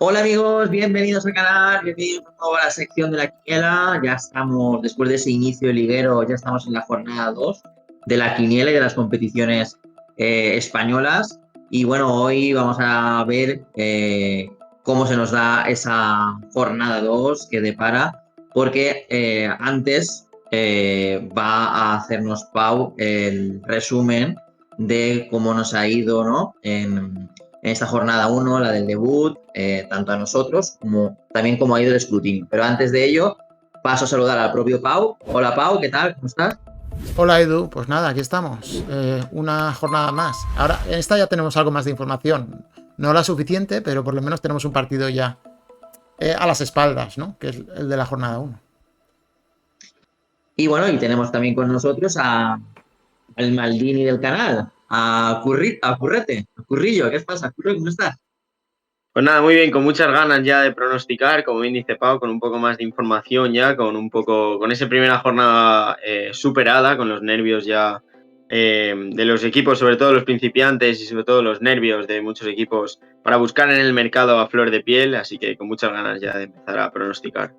Hola amigos, bienvenidos al canal, bienvenidos a toda la sección de la quiniela. Ya estamos, después de ese inicio liguero, ya estamos en la jornada 2 de la quiniela y de las competiciones españolas. Y bueno, hoy vamos a ver cómo se nos da esa jornada 2 que depara, porque antes va a hacernos Pau el resumen de cómo nos ha ido, ¿no? En esta jornada 1, la del debut, tanto a nosotros como también cómo ha ido el escrutinio. Pero antes de ello, paso a saludar al propio Pau. Hola Pau, ¿qué tal? ¿Cómo estás? Hola Edu, pues nada, aquí estamos. Una jornada más. Ahora, en esta ya tenemos algo más de información. No la suficiente, pero por lo menos tenemos un partido ya a las espaldas, ¿no? Que es el de la jornada 1. Y bueno, y tenemos también con nosotros al Maldini del canal, a Currete, a Currillo. ¿Qué pasa, Curro? ¿Cómo estás? Pues nada, muy bien, con muchas ganas ya de pronosticar, como bien dice Pau, con un poco más de información ya, con esa primera jornada superada, con los nervios ya de los equipos, sobre todo los principiantes y sobre todo los nervios de muchos equipos para buscar en el mercado a flor de piel, así que con muchas ganas ya de empezar a pronosticar.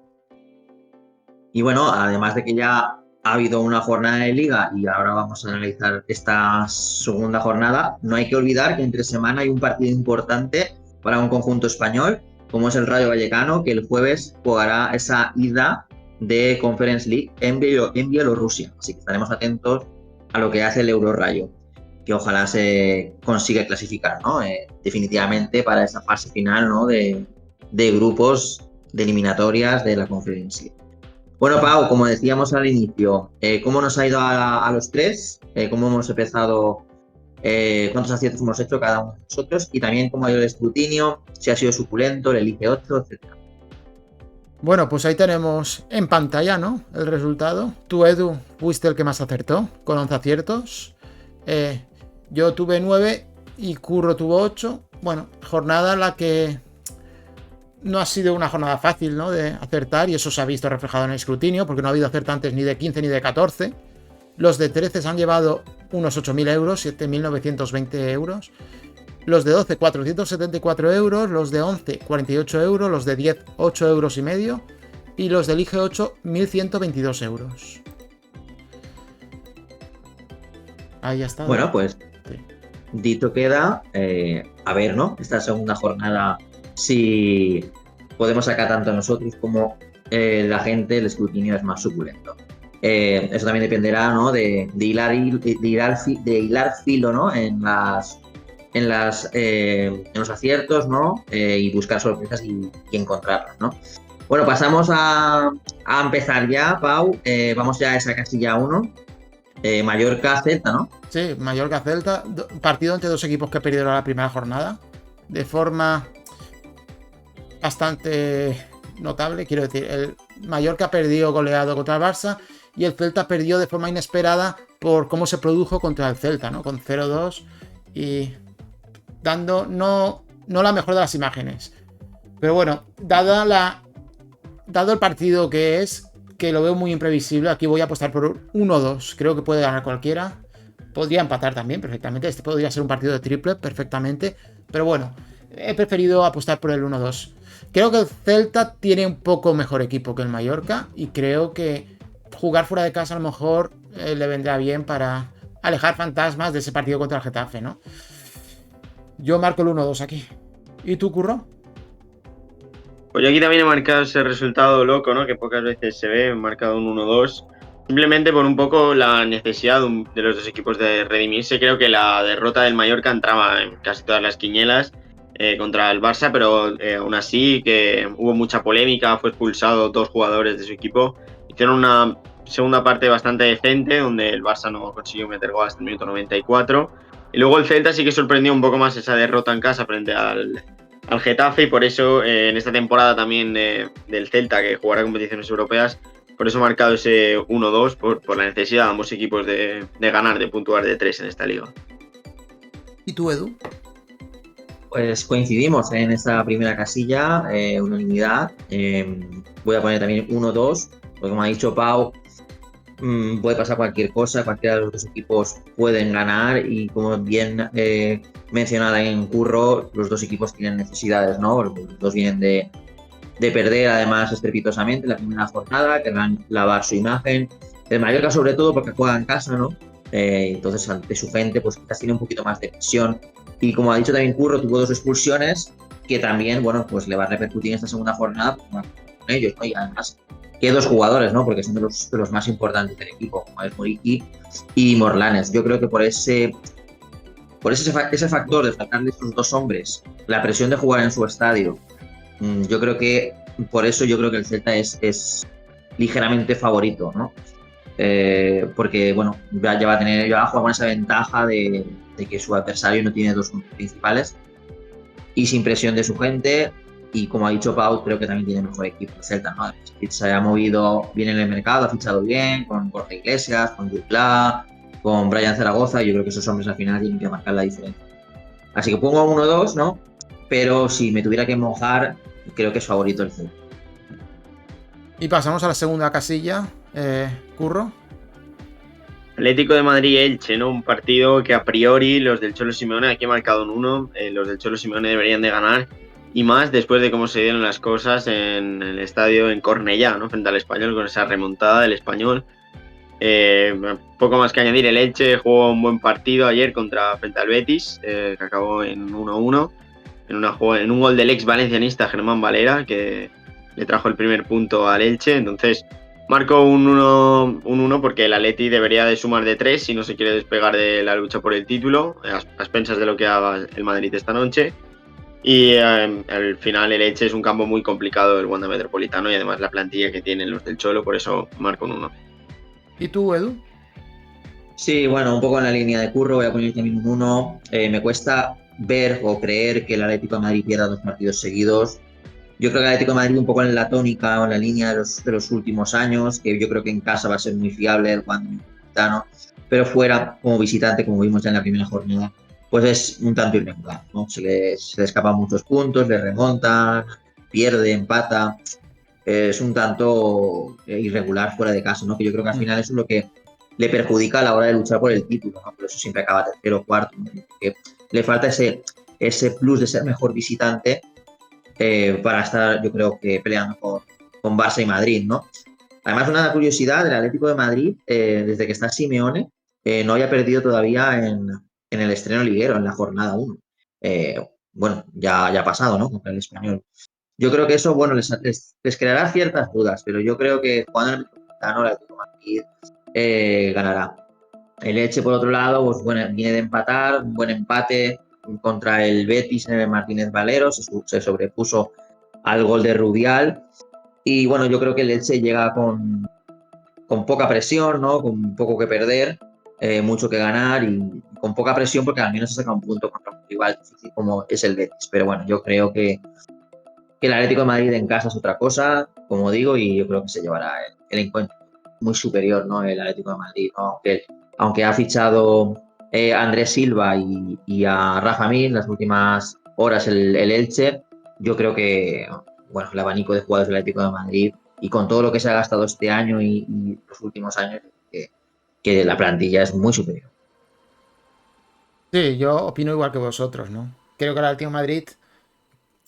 Y bueno, además de que ya ha habido una jornada de liga y ahora vamos a analizar esta segunda jornada, no hay que olvidar que entre semana hay un partido importante para un conjunto español, como es el Rayo Vallecano, que el jueves jugará esa ida de Conference League en Bielorrusia. Así que estaremos atentos a lo que hace el Euro Rayo, que ojalá se consiga clasificar, ¿no? Definitivamente para esa fase final, ¿no? De grupos de eliminatorias de la Conference League. Bueno, Pau, como decíamos al inicio, ¿cómo nos ha ido a los tres? ¿Cómo hemos empezado? ¿Cuántos aciertos hemos hecho cada uno de nosotros? Y también cómo ha ido el escrutinio, si ha sido suculento, el Elige 8, etcétera. Bueno, pues ahí tenemos en pantalla, ¿no? El resultado. Tú, Edu, fuiste el que más acertó, con 11 aciertos. Yo tuve 9 y Curro tuvo 8. Bueno, jornada en la que no ha sido una jornada fácil, ¿no? De acertar, y eso se ha visto reflejado en el escrutinio, porque no ha habido acertantes ni de 15 ni de 14. Los de 13 se han llevado unos 8.000 euros, 7.920 euros. Los de 12, 474 euros. Los de 11, 48 euros. Los de 10, 8 euros y medio. Y los de Elige 8, 1.122 euros. Ahí ya está, Bueno, ¿no? pues Sí. dicho queda, a ver, ¿no? Esta segunda jornada, si podemos sacar tanto nosotros como la gente, el escrutinio es más suculento. Eso también dependerá, ¿no? De hilar filo, ¿no? En los aciertos, ¿no? Y buscar sorpresas y encontrarlas, ¿no? Bueno, pasamos a empezar ya, Pau. Vamos ya a esa casilla 1. Mallorca-Celta, ¿no? Sí, Mallorca-Celta. Partido entre dos equipos que perdieron la primera jornada. De forma bastante notable. Quiero decir, el Mallorca perdió goleado contra el Barça y el Celta perdió de forma inesperada por cómo se produjo contra el Celta, ¿no? Con 0-2 y dando no la mejor de las imágenes. Pero bueno, dado el partido que lo veo muy imprevisible, aquí voy a apostar por 1-2. Creo que puede ganar cualquiera. Podría empatar también perfectamente. Este podría ser un partido de triple perfectamente. Pero bueno, he preferido apostar por el 1-2. Creo que el Celta tiene un poco mejor equipo que el Mallorca. Y creo que jugar fuera de casa a lo mejor le vendrá bien para alejar fantasmas de ese partido contra el Getafe, ¿no? Yo marco el 1-2 aquí. ¿Y tú, Curro? Pues yo aquí también he marcado ese resultado loco, ¿no? Que pocas veces se ve, he marcado un 1-2. Simplemente por un poco la necesidad de los dos equipos de redimirse. Creo que la derrota del Mallorca entraba en casi todas las quinielas contra el Barça, pero aún así que hubo mucha polémica, fue expulsado 2 jugadores de su equipo. Hicieron una segunda parte bastante decente, donde el Barça no consiguió meter gol hasta el minuto 94. Y luego el Celta sí que sorprendió un poco más esa derrota en casa frente al Getafe, y por eso en esta temporada también del Celta, que jugará competiciones europeas, por eso he marcado ese 1-2 por la necesidad de ambos equipos de ganar, de puntuar de 3 en esta liga. ¿Y tú, Edu? Pues coincidimos en esa primera casilla, unanimidad. Voy a poner también 1-2, porque como ha dicho Pau, puede pasar cualquier cosa, cualquiera de los dos equipos pueden ganar y como bien mencionada en Curro, los dos equipos tienen necesidades, ¿no? Los dos vienen de perder además estrepitosamente la primera jornada, querrán lavar su imagen. El Mallorca sobre todo porque juega en casa, ¿no? Entonces ante su gente pues quizás tiene un poquito más de presión. Y como ha dicho también Curro, tuvo 2 expulsiones que también, bueno, pues le va a repercutir en esta segunda jornada pues, con ellos, ¿no? Y además que 2 jugadores, ¿no? Porque son de los más importantes del equipo, como es Muriqui y Morlanes. Yo creo que por ese factor de faltarle estos 2 hombres, la presión de jugar en su estadio, yo creo que por eso yo creo que el Celta es ligeramente favorito, ¿no? Porque, bueno, ya va a jugar con esa ventaja de que su adversario no tiene 2 principales y sin presión de su gente. Y como ha dicho Pau, creo que también tiene mejor equipo el Celta, ¿no? Se ha movido bien en el mercado, ha fichado bien con Borja Iglesias, con Dupla, con Brian Zaragoza. Y yo creo que esos hombres al final tienen que marcar la diferencia. Así que pongo a 1-2, ¿no? Pero si me tuviera que mojar, creo que es favorito el Celta. Y pasamos a la segunda casilla, Curro. Atlético de Madrid-Elche, ¿no? Un partido que a priori los del Cholo Simeone, aquí he marcado un 1, los del Cholo Simeone deberían de ganar, y más después de cómo se dieron las cosas en el estadio en Cornellá, ¿no? Frente al Español, con esa remontada del Español. Poco más que añadir, el Elche jugó un buen partido ayer frente al Betis, que acabó en 1-1, en un gol del ex valencianista Germán Valera, que le trajo el primer punto al Elche. Entonces marco un 1 porque el Atleti debería de sumar de 3 si no se quiere despegar de la lucha por el título, a expensas de lo que haga el Madrid esta noche. Y al final el Elche es un campo muy complicado del Wanda Metropolitano, y además la plantilla que tienen los del Cholo, por eso marco un 1. ¿Y tú, Edu? Sí, bueno, un poco en la línea de Curro, voy a poner también un 1. Me cuesta ver o creer que el Atlético de Madrid pierda 2 partidos seguidos. Yo creo que el Atlético de Madrid un poco en la tónica o en la línea de los últimos años, que yo creo que en casa va a ser muy fiable el Wanda Metropolitano, pero fuera, como visitante, como vimos ya en la primera jornada, pues es un tanto irregular, ¿no? Se le escapan muchos puntos, le remontan, pierde, empata. Es un tanto irregular fuera de casa, ¿no? Que yo creo que al final eso es lo que le perjudica a la hora de luchar por el título, ¿no? Por eso siempre acaba tercero o cuarto, ¿no? Porque le falta ese plus de ser mejor visitante para estar, yo creo que peleando con Barça y Madrid, ¿no? Además, una curiosidad del Atlético de Madrid, desde que está Simeone, no había perdido todavía en el estreno liguero, en la jornada 1. Bueno, ya ha pasado, ¿no? Contra el Español. Yo creo que eso, bueno, les creará ciertas dudas, pero yo creo que jugando en el Metropolitano, el Atlético de Madrid ganará. El Elche, por otro lado, pues bueno, viene de empatar, un buen empate contra el Betis en el Martínez Valero, se sobrepuso al gol de Rubial. Y bueno, yo creo que el Elche llega con poca presión, ¿no? Con poco que perder, mucho que ganar y con poca presión porque al menos se saca un punto contra un rival difícil como es el Betis. Pero bueno, yo creo que el Atlético de Madrid en casa es otra cosa, como digo, y yo creo que se llevará el encuentro muy superior, ¿no? El Atlético de Madrid, ¿no? Aunque ha fichado a Andrés Silva y a Rafa Mir en las últimas horas el Elche, yo creo que, bueno, el abanico de jugadores del Atlético de Madrid y con todo lo que se ha gastado este año y los últimos años, que la plantilla es muy superior. Sí, yo opino igual que vosotros, ¿no? Creo que el Atlético de Madrid,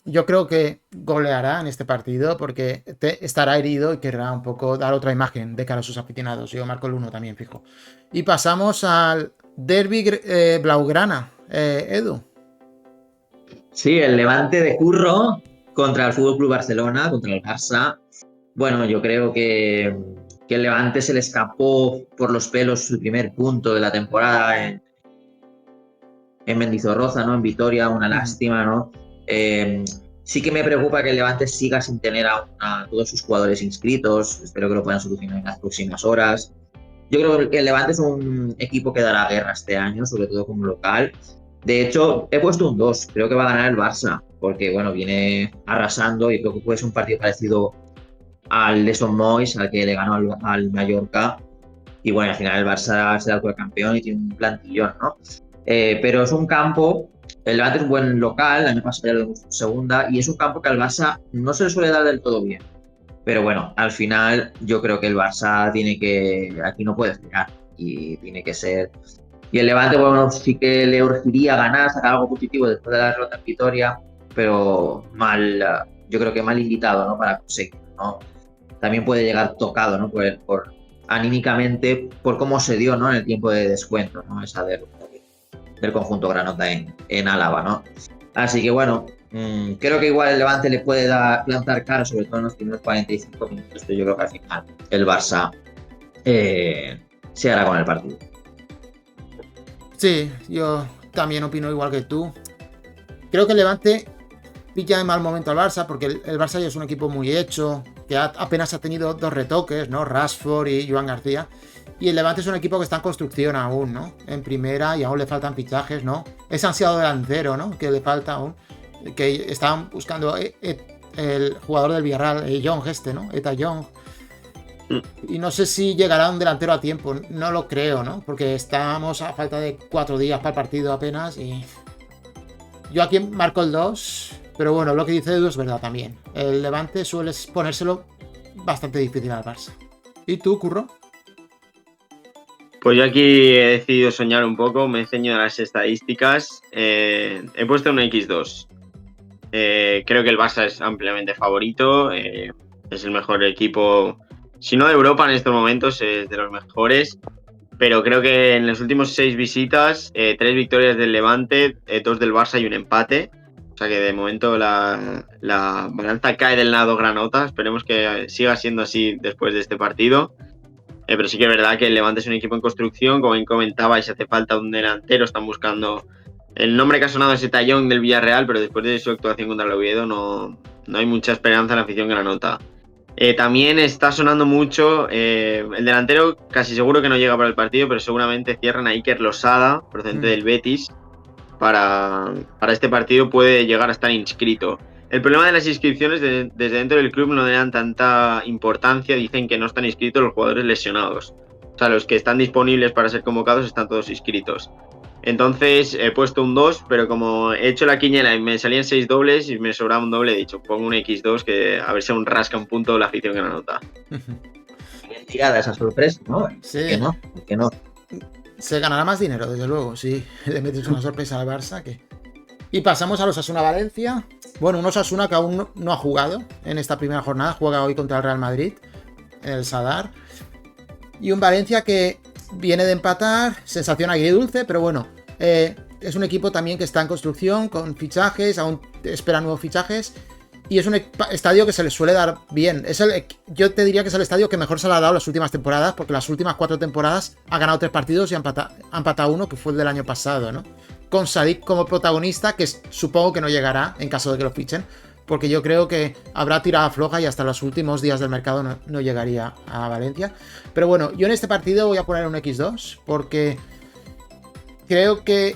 yo creo que goleará en este partido porque estará herido y querrá un poco dar otra imagen de cara a sus aficionados. Yo marco el 1 también, fijo. Y pasamos al derbi blaugrana. Edu. Sí, el Levante de Curro contra el Fútbol Club Barcelona, contra el Barça. Bueno, yo creo que el Levante se le escapó por los pelos su primer punto de la temporada en Mendizorroza, ¿no? En Vitoria, una lástima, ¿no? Sí que me preocupa que el Levante siga sin tener a todos sus jugadores inscritos. Espero que lo puedan solucionar en las próximas horas. Yo creo que el Levante es un equipo que dará guerra este año, sobre todo como local. De hecho, he puesto un 2. Creo que va a ganar el Barça, porque bueno, viene arrasando y creo que puede ser un partido parecido al de Son Mois, al que le ganó al Mallorca. Y bueno, al final el Barça será el campeón y tiene un plantillón, ¿no? Pero es un campo, el Levante es un buen local, el año pasado ya lo hemos segunda, y es un campo que al Barça no se le suele dar del todo bien. Pero bueno, al final yo creo que el Barça aquí no puede esperar y tiene que ser. Y el Levante, bueno, sí que le urgiría ganar, sacar algo positivo después de la derrota en Vitoria, pero yo creo que mal invitado, ¿no? Para conseguir, ¿no? También puede llegar tocado, ¿no? Anímicamente, por cómo se dio, ¿no? En el tiempo de descuento, ¿no? Esa derrota del conjunto granota en Álava, ¿no? Así que bueno, creo que igual el Levante le puede plantar cara, sobre todo en los primeros 45 minutos, pero yo creo que al final el Barça se hará con el partido. Sí, yo también opino igual que tú. Creo que el Levante pilla de mal momento al Barça, porque el Barça ya es un equipo muy hecho, que apenas ha tenido 2 retoques, ¿no? Rashford y Joan García. Y el Levante es un equipo que está en construcción aún, ¿no? En primera y aún le faltan fichajes, ¿no? Ese ansiado delantero, ¿no? Que le falta aún. Que estaban buscando el jugador del Villarreal, Young ¿no? Eta Young. Y no sé si llegará un delantero a tiempo. No lo creo, ¿no? Porque estamos a falta de 4 días para el partido apenas y... Yo aquí marco el 2, pero bueno, lo que dice Edu es verdad también. El Levante suele ponérselo bastante difícil al Barça. ¿Y tú, Curro? Pues yo aquí he decidido soñar un poco, me he ceñido a las estadísticas. He puesto un X2. Creo que el Barça es ampliamente favorito. Es el mejor equipo, si no de Europa en estos momentos, es de los mejores. Pero creo que en las últimas 6 visitas, 3 victorias del Levante, 2 del Barça y un empate. O sea que de momento la balanza cae del lado granota. Esperemos que siga siendo así después de este partido. Pero sí que es verdad que el Levante es un equipo en construcción, como bien comentabais, hace falta un delantero, están buscando... El nombre que ha sonado es Eta Young del Villarreal, pero después de su actuación contra el Oviedo no hay mucha esperanza en la afición granota. También está sonando mucho, el delantero casi seguro que no llega para el partido, pero seguramente cierran a Iker Losada, procedente del Betis, para este partido puede llegar a estar inscrito. El problema de las inscripciones desde dentro del club no le dan tanta importancia, dicen que no están inscritos los jugadores lesionados. O sea, los que están disponibles para ser convocados están todos inscritos. Entonces he puesto un 2, pero como he hecho la quiniela y me salían 6 dobles y me sobraba un doble, he dicho, pongo un X2 que a ver si aún rasca un punto la afición que la nota. Bien tirada esa sorpresa, ¿no? Sí. ¿Por qué no? Se ganará más dinero, desde luego, sí. Le metes una sorpresa al Barça que... Y pasamos a los Osasuna-Valencia. Bueno, un Osasuna que aún no ha jugado en esta primera jornada. Juega hoy contra el Real Madrid, en el Sadar. Y un Valencia que viene de empatar, sensación agridulce, pero bueno, es un equipo también que está en construcción, con fichajes, aún espera nuevos fichajes. Y es un estadio que se le suele dar bien. Yo te diría que es el estadio que mejor se le ha dado las últimas temporadas, porque las últimas 4 temporadas ha ganado 3 partidos y ha empatado 1, que fue el del año pasado, ¿no? Con Sadik como protagonista, que supongo que no llegará en caso de que lo fichen, porque yo creo que habrá tirada floja y hasta los últimos días del mercado no llegaría a Valencia. Pero bueno, yo en este partido voy a poner un X2, porque creo que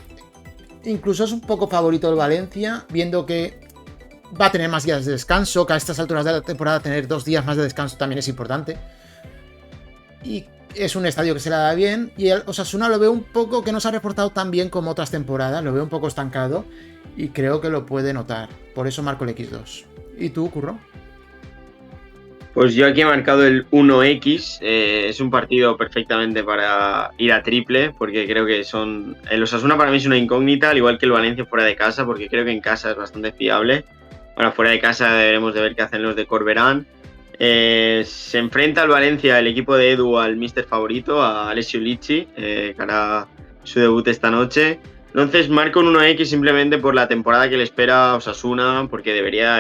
incluso es un poco favorito el Valencia, viendo que va a tener más días de descanso, que a estas alturas de la temporada tener 2 días más de descanso también es importante. Y es un estadio que se le da bien. Y el Osasuna lo veo un poco que no se ha reportado tan bien como otras temporadas. Lo veo un poco estancado y creo que lo puede notar. Por eso marco el X2. ¿Y tú, Curro? Pues yo aquí he marcado el 1X. Es un partido perfectamente para ir a triple, porque creo que el Osasuna para mí es una incógnita, al igual que el Valencia fuera de casa, porque creo que en casa es bastante fiable. Ahora fuera de casa deberemos de ver qué hacen los de Corberán. Se enfrenta al Valencia, el equipo de Edu, al míster favorito, a Alessio Licci, que hará su debut esta noche. Entonces marco un 1X simplemente por la temporada que le espera a Osasuna, porque debería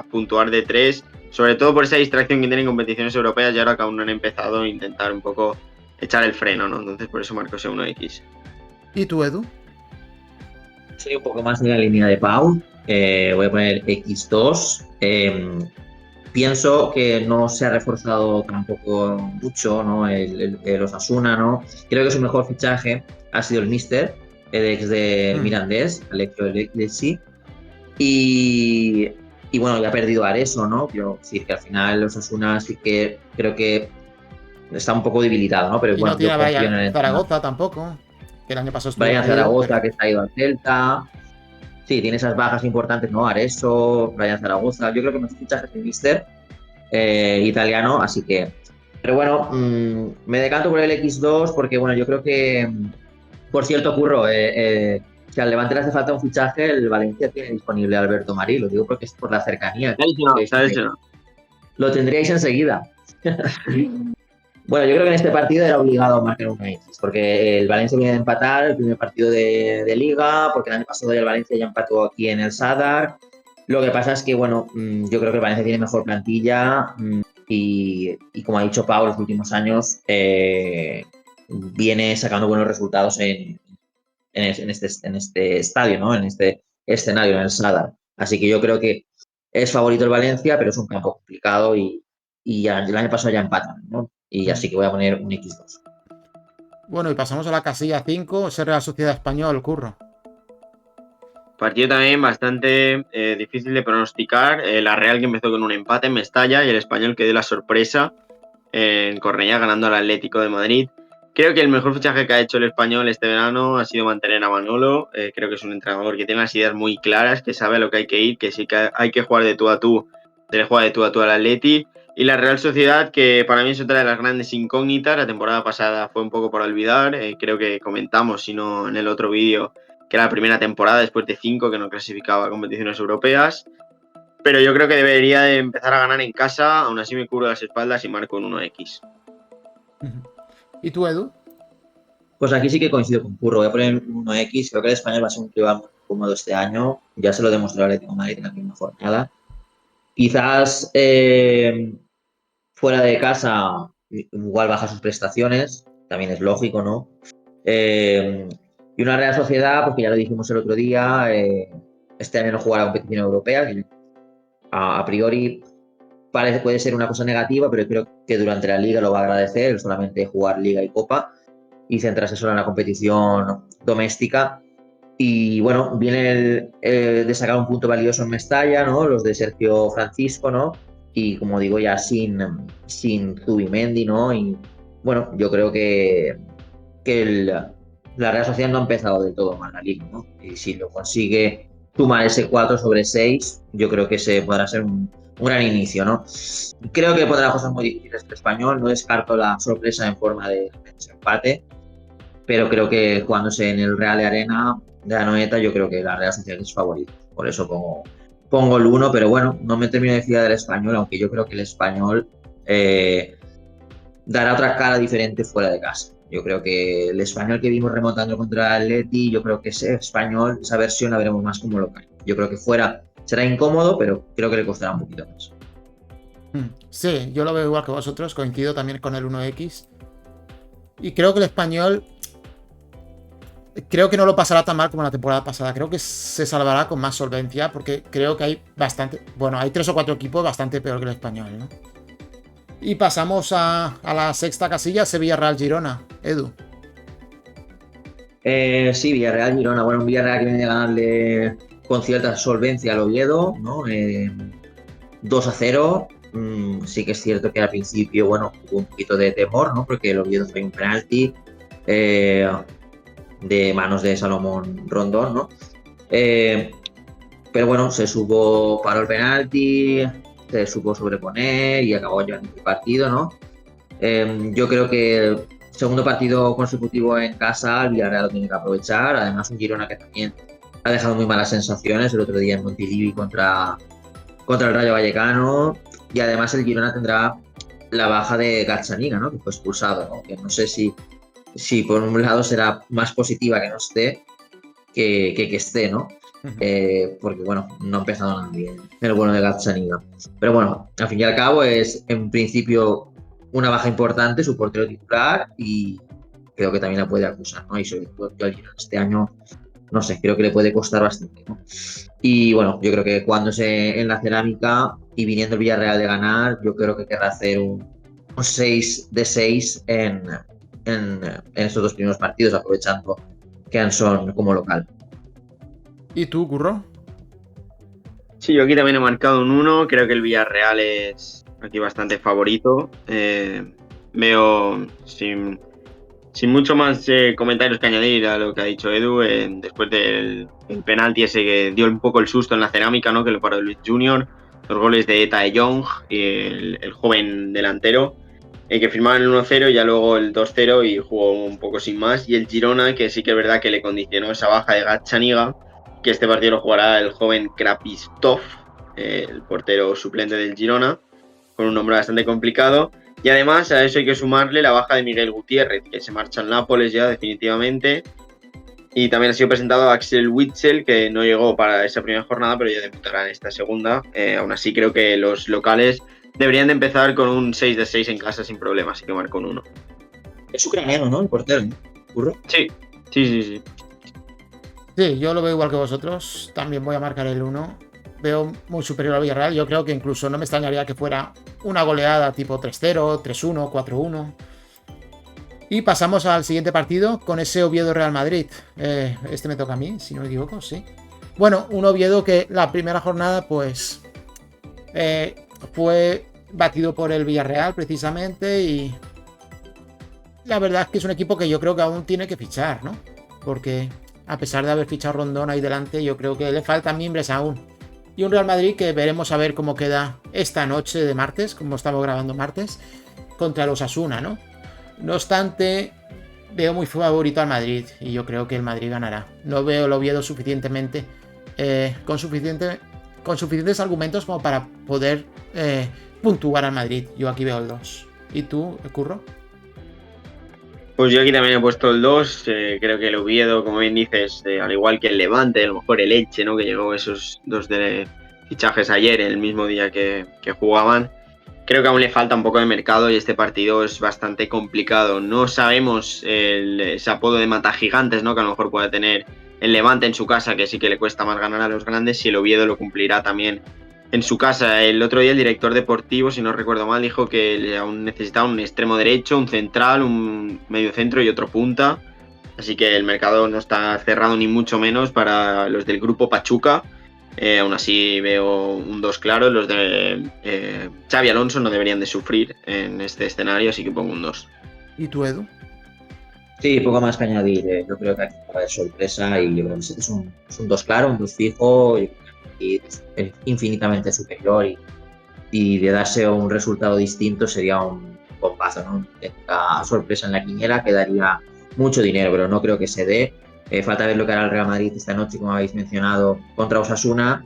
puntuar de 3, sobre todo por esa distracción que tienen en competiciones europeas y ahora que aún no han empezado a intentar un poco echar el freno, ¿no? Entonces por eso marco ese 1X. ¿Y tú, Edu? Soy un poco más en la línea de Pau. Voy a poner X2. Pienso que no se ha reforzado tampoco mucho, ¿no? el Osasuna, ¿no? Creo que su mejor fichaje ha sido el míster, el ex de Mirandés, Alessio Lecce. Y bueno, ya ha perdido a Areso, ¿no? Quiero decir que al final el Osasuna sí que creo que está un poco debilitado, ¿no? Pero y bueno, no tiene a Brian Zaragoza tampoco, que el año pasado estuvo Brian Zaragoza, pero... que está ido al Celta. Sí, tiene esas bajas importantes, ¿no? Areso, Brian Zaragoza. Yo creo que me fichajes de míster. italiano, así que... Pero bueno, me decanto por el X2 porque, bueno, yo creo que, por cierto, Curro, si al Levante le hace falta un fichaje, el Valencia tiene disponible a Alberto Marí, lo digo porque es por la cercanía. ¿Sabes? No. Lo tendríais enseguida. Bueno, yo creo que en este partido era obligado marcar un X, porque el Valencia viene de empatar el primer partido de Liga, porque el año pasado ya el Valencia ya empató aquí en el Sadar. Lo que pasa es que, bueno, yo creo que el Valencia tiene mejor plantilla y como ha dicho Pau, los últimos años viene sacando buenos resultados en este estadio, ¿no? En este escenario, en el Sadar. Así que yo creo que es favorito el Valencia, pero es un campo complicado y ya, el año pasado ya empatan, ¿no? Y así que voy a poner un X2. Bueno, y pasamos a la casilla 5, ese Real Sociedad Español, Curro. Partido también bastante difícil de pronosticar. La Real, que empezó con un empate en Mestalla, y el Español, que dio la sorpresa en Cornellá ganando al Atlético de Madrid. Creo que el mejor fichaje que ha hecho el Español este verano ha sido mantener a Manolo. Creo que es un entrenador que tiene las ideas muy claras, que sabe a lo que hay que ir, que sí que hay que jugar de tú a tú, debe jugar de tú a tú al Atleti. Y la Real Sociedad, que para mí es otra de las grandes incógnitas. La temporada pasada fue un poco por olvidar. Creo que comentamos, si no en el otro vídeo, que era la primera temporada después de 5 que no clasificaba a competiciones europeas. Pero yo creo que debería de empezar a ganar en casa. Aún así me cubro las espaldas y marco un 1X. ¿Y tú, Edu? Pues aquí sí que coincido con Curro, voy a poner un 1X. Creo que el Español va a ser un rival muy cómodo este año. Ya se lo demostró el Atlético de Madrid en la primera jornada. Quizás fuera de casa igual baja sus prestaciones, también es lógico, ¿no? Y una Real Sociedad, porque ya lo dijimos el otro día, este año no juega la competición europea, que a priori puede ser una cosa negativa, pero creo que durante la Liga lo va a agradecer, solamente jugar Liga y Copa y centrarse solo en la competición doméstica. Y bueno, viene de sacar un punto valioso en Mestalla, ¿no? Los de Sergio Francisco, ¿no? Y como digo, ya sin Zubimendi, ¿no? Y bueno, yo creo que la Real Sociedad no ha empezado del todo mal la liga, ¿no? Y si lo consigue sumar ese 4/6, yo creo que se podrá ser un gran inicio, ¿no? Creo que pondrá cosas muy difíciles el Español, no descarto la sorpresa en forma de empate, pero creo que jugándose en el Real de Arena de Anoeta, yo creo que la Real Sociedad es favorito. Por eso pongo el 1, pero bueno, no me termino de fiar del Español, aunque yo creo que el Español dará otra cara diferente fuera de casa. Yo creo que el Español que vimos remontando contra el Atleti, yo creo que ese Español, esa versión la veremos más como local. Yo creo que fuera será incómodo, pero creo que le costará un poquito más. Sí, yo lo veo igual que vosotros, coincido también con el 1X. Y creo que el Español, creo que no lo pasará tan mal como la temporada pasada. Creo que se salvará con más solvencia, porque creo que hay hay 3 o 4 equipos bastante peor que el Español, ¿no? Y pasamos a la sexta casilla, Sevilla-Real-Girona. Edu. Sí, Villarreal-Girona. Bueno, un Villarreal que viene de ganarle con cierta solvencia al Oviedo, ¿no? 2-0. Sí que es cierto que al principio, bueno, hubo un poquito de temor, ¿no? Porque el Oviedo fue un penalti de manos de Salomón Rondón, ¿no? Pero bueno, paró el penalti, se supo sobreponer y acabó llevando el partido, ¿no? Yo creo que el segundo partido consecutivo en casa, el Villarreal lo tiene que aprovechar. Además, un Girona que también ha dejado muy malas sensaciones el otro día en Montilivi contra el Rayo Vallecano. Y además el Girona tendrá la baja de Gazzaniga, ¿no? Que fue expulsado, ¿no? Que no sé si por un lado será más positiva que no esté que esté, ¿no? Porque bueno, no ha empezado nada bien el bueno de Gazzaniga. Pero bueno, al fin y al cabo es en principio una baja importante, su portero titular, y creo que también la puede acusar, ¿no? Y sobre todo yo este año, no sé, creo que le puede costar bastante, ¿no? Y bueno, yo creo que jugándose en la cerámica y viniendo el Villarreal de ganar, yo creo que querrá hacer un 6/6 en estos 2 primeros partidos, aprovechando que son como local. ¿Y tú, Curro? Sí, yo aquí también he marcado un 1. Creo que el Villarreal es aquí bastante favorito. Veo sin mucho más comentarios que añadir a lo que ha dicho Edu, después del penalti ese que dio un poco el susto en la cerámica, ¿no? Que lo paró Luis Junior. los goles de Tae Young y el joven delantero, que firmaban el 1-0 y ya luego el 2-0 y jugó un poco sin más. Y el Girona, que sí que es verdad que le condicionó esa baja de Gachaniga, que este partido lo jugará el joven Krapistov, el portero suplente del Girona, con un nombre bastante complicado. Y además a eso hay que sumarle la baja de Miguel Gutiérrez, que se marcha al Nápoles ya definitivamente. Y también ha sido presentado Axel Witsel, que no llegó para esa primera jornada, pero ya debutará en esta segunda. Aún así creo que los locales deberían de empezar con un 6-6 en casa sin problemas, así que marco un 1. Es ucraniano, ¿no? El portero, ¿no? ¿Curro? Sí, sí, sí, sí. Sí, yo lo veo igual que vosotros. También voy a marcar el 1. Veo muy superior al Villarreal. Yo creo que incluso no me extrañaría que fuera una goleada tipo 3-0, 3-1, 4-1. Y pasamos al siguiente partido con ese Oviedo-Real Madrid. Este me toca a mí, si no me equivoco, sí. Bueno, un Oviedo que la primera jornada pues fue batido por el Villarreal precisamente y la verdad es que es un equipo que yo creo que aún tiene que fichar, ¿no? Porque a pesar de haber fichado Rondón ahí delante, yo creo que le faltan mimbres aún. Y un Real Madrid que veremos a ver cómo queda esta noche de martes, como estamos grabando martes, contra los Osasuna, ¿no? No obstante, veo muy favorito al Madrid y yo creo que el Madrid ganará. No veo el Oviedo suficientemente con suficientes argumentos como para poder puntuar al Madrid. Yo aquí veo el 2. ¿Y tú, Curro? Pues yo aquí también he puesto el 2. Creo que el Oviedo, como bien dices, al igual que el Levante, a lo mejor el Elche, ¿no? Que llegó esos dos de fichajes ayer, el mismo día que jugaban. Creo que aún le falta un poco de mercado y este partido es bastante complicado. No sabemos ese apodo de matagigantes, ¿no? Que a lo mejor puede tener el Levante en su casa, que sí que le cuesta más ganar a los grandes, si el Oviedo lo cumplirá también en su casa. El otro día el director deportivo, si no recuerdo mal, dijo que aún necesitaba un extremo derecho, un central, un medio centro y otro punta. Así que el mercado no está cerrado ni mucho menos para los del grupo Pachuca. Aún así veo un 2 claro. Los de Xavi Alonso no deberían de sufrir en este escenario, así que pongo un 2. ¿Y tú, Edu? Sí, poco más que añadir. Yo creo que aquí va a haber sorpresa y yo creo que es un 2 claro, un 2 fijo y es infinitamente superior y de darse un resultado distinto sería un bombazo, ¿no? La sorpresa en la quiniela que daría mucho dinero, pero no creo que se dé. Falta ver lo que hará el Real Madrid esta noche, como habéis mencionado, contra Osasuna.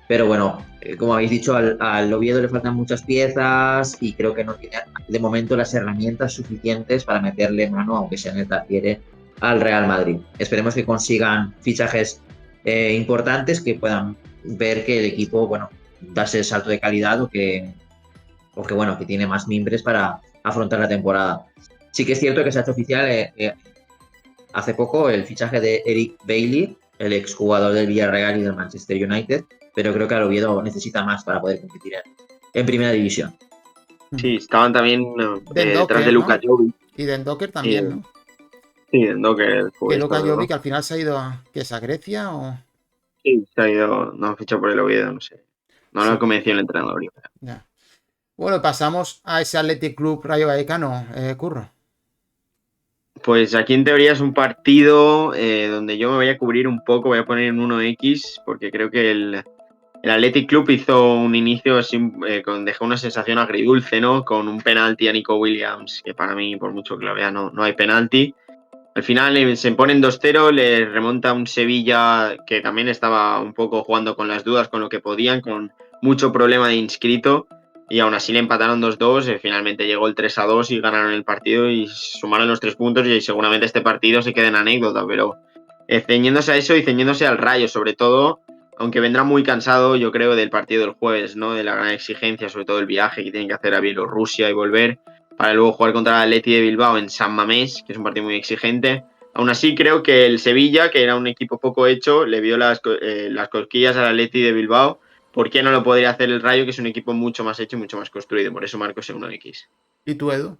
Pero bueno, como habéis dicho, al Oviedo le faltan muchas piezas y creo que no tiene de momento las herramientas suficientes para meterle mano, aunque sea en el trasfiere, al Real Madrid. Esperemos que consigan fichajes importantes que puedan ver que el equipo, bueno, darse el salto de calidad o que bueno, que tiene más mimbres para afrontar la temporada. Sí que es cierto que se ha hecho oficial hace poco el fichaje de Eric Bailly, el exjugador del Villarreal y del Manchester United, pero creo que el Oviedo necesita más para poder competir en primera división. Sí, estaban también detrás de ¿no? Luka Jovic. Y Den Docker también, ¿no? Sí, Den Docker. Que Luka Jovic al final se ha ido a Grecia o... Sí, se ha ido, no ha fichado por el Oviedo, no sé. No lo ha convencido el entrenador. Ya. Bueno, pasamos a ese Athletic Club Rayo Vallecano, Curro. Pues aquí en teoría es un partido donde yo me voy a cubrir un poco, voy a poner en 1X, porque creo que el Athletic Club hizo un inicio así, dejó una sensación agridulce, ¿no? Con un penalti a Nico Williams, que para mí, por mucho que lo vea, no hay penalti. Al final se ponen 2-0, le remonta un Sevilla que también estaba un poco jugando con las dudas, con lo que podían, con mucho problema de inscrito, y aún así le empataron 2-2, finalmente llegó el 3-2 y ganaron el partido y sumaron los 3 puntos y seguramente este partido se queda en anécdota, pero ceñiéndose a eso y ceñiéndose al Rayo sobre todo, aunque vendrá muy cansado yo creo del partido del jueves, ¿no? De la gran exigencia, sobre todo el viaje que tienen que hacer a Bielorrusia y volver, para luego jugar contra el Atleti de Bilbao en San Mamés, que es un partido muy exigente. Aún así, creo que el Sevilla, que era un equipo poco hecho, le vio las cosquillas al Atleti de Bilbao. ¿Por qué no lo podría hacer el Rayo, que es un equipo mucho más hecho y mucho más construido? Por eso marco ese 1X. ¿Y tú, Edu?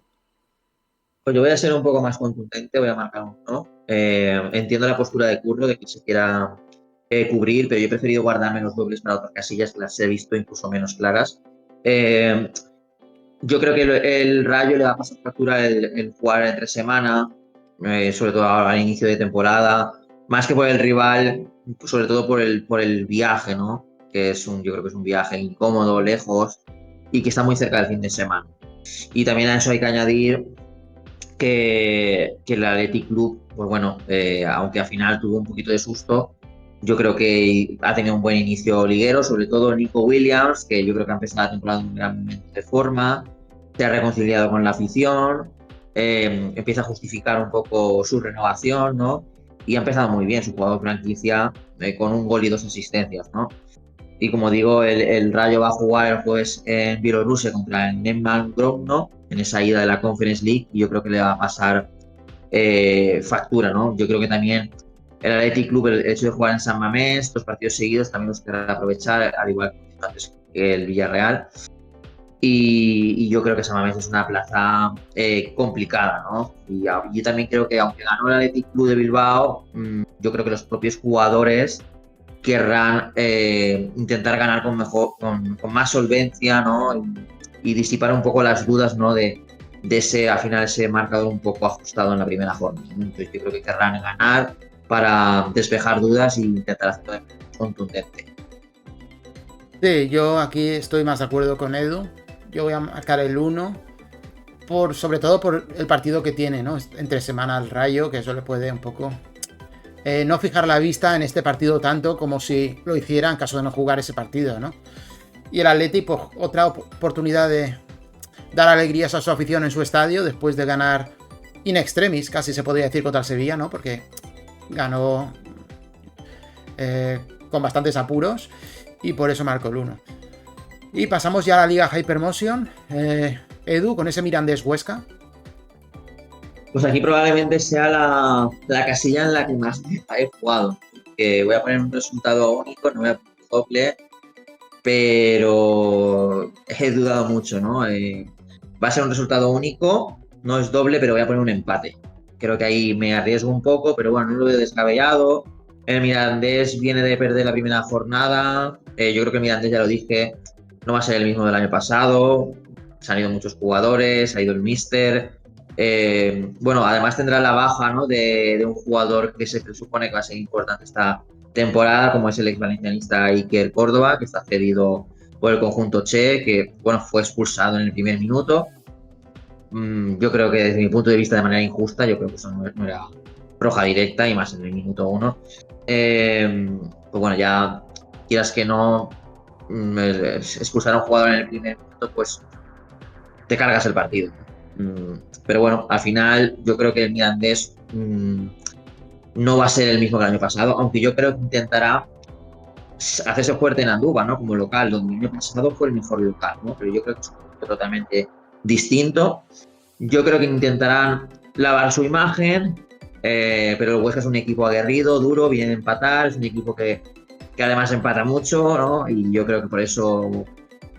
Pues yo voy a ser un poco más contundente, voy a marcar un 1. Entiendo la postura de Curro de que se quiera cubrir, pero yo he preferido guardarme los dobles para otras casillas que las he visto incluso menos claras. Yo creo que el Rayo le va a pasar factura el jugar entre semana, sobre todo ahora al inicio de temporada, más que por el rival, sobre todo por el viaje, ¿no? que yo creo que es un viaje incómodo, lejos y que está muy cerca del fin de semana. Y también a eso hay que añadir que el Athletic Club, pues bueno, aunque al final tuvo un poquito de susto, yo creo que ha tenido un buen inicio liguero, sobre todo Nico Williams, que yo creo que ha empezado la temporada en un gran momento de forma, se ha reconciliado con la afición, empieza a justificar un poco su renovación, ¿no? Y ha empezado muy bien su jugador franquicia con un gol y 2 asistencias, ¿no? Y como digo, el Rayo va a jugar el jueves en Bielorrusia contra el Nemanja Grodno en esa ida de la Conference League y yo creo que le va a pasar factura, ¿no? Yo creo que también el Athletic Club, el hecho de jugar en San Mamés, 2 partidos seguidos, también los querrá aprovechar, al igual que el Villarreal. Y yo creo que San Mamés es una plaza complicada, ¿no? Y yo también creo que aunque ganó el Athletic Club de Bilbao, yo creo que los propios jugadores querrán intentar ganar con más solvencia, ¿no? Y disipar un poco las dudas, ¿no? De ese, al final, ese marcador un poco ajustado en la primera jornada, ¿no? Entonces yo creo que querrán ganar para despejar dudas e intentar hacerlo de manera contundente. Sí, yo aquí estoy más de acuerdo con Edu. Yo voy a marcar el 1, sobre todo por el partido que tiene, ¿no? Entre semana al Rayo, que eso le puede un poco no fijar la vista en este partido tanto como si lo hiciera en caso de no jugar ese partido, ¿no? Y el Atleti, pues otra oportunidad de dar alegrías a su afición en su estadio después de ganar in extremis, casi se podría decir, contra el Sevilla, ¿no? Porque ganó con bastantes apuros y por eso marcó el 1. Y pasamos ya a la Liga Hypermotion. Edu, con ese Mirandés Huesca. Pues aquí probablemente sea la casilla en la que más he jugado. Voy a poner un resultado único, no voy a poner doble, pero he dudado mucho, ¿no? Va a ser un resultado único, no es doble, pero voy a poner un empate. Creo que ahí me arriesgo un poco, pero bueno, no lo veo descabellado. El Mirandés viene de perder la primera jornada. Yo creo que el Mirandés, ya lo dije, no va a ser el mismo del año pasado. Se han ido muchos jugadores, ha ido el míster. Bueno, además tendrá la baja, ¿no? de un jugador que se presupone que va a ser importante esta temporada, como es el ex valencianista Iker Córdoba, que está cedido por el conjunto Che, que bueno, fue expulsado en el primer minuto. Yo creo que desde mi punto de vista de manera injusta, yo creo que eso no era roja directa y más en el minuto 1. Pues bueno, ya quieras que no expulsar a un jugador en el primer minuto, pues te cargas el partido. Pero bueno, al final yo creo que el Mirandés no va a ser el mismo que el año pasado, aunque yo creo que intentará hacerse fuerte en Andúba, ¿no? Como local, donde el año pasado fue el mejor local, ¿no? Pero yo creo que es totalmente distinto. Yo creo que intentarán lavar su imagen, pero el Huesca es un equipo aguerrido, duro, viene a empatar, es un equipo que además empata mucho, ¿no? Y yo creo que por eso